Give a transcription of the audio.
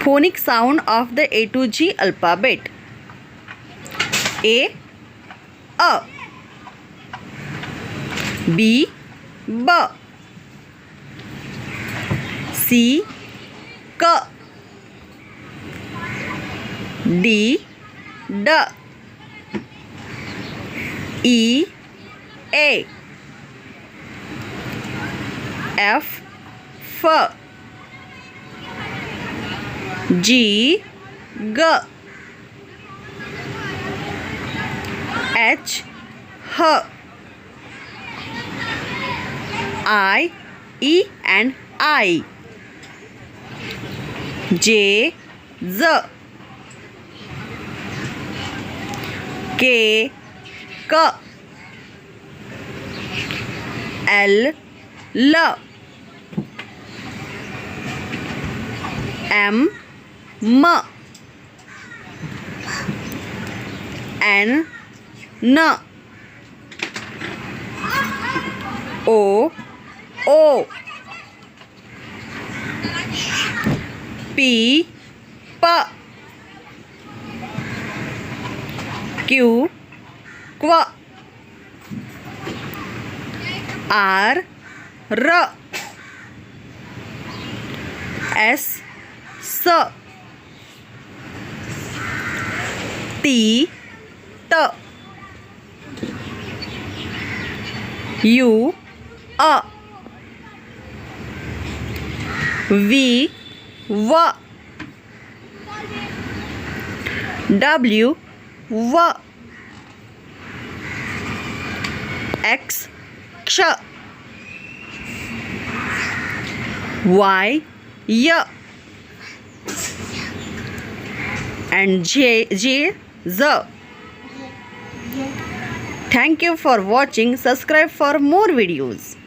Phonic sound of the A to G alphabet. A B B C K D D E A F F G G H H I E and I J Z K K L L M M N N O P P Q R R S T U V W X Y and Z. Thank you for watching. Subscribe for more videos.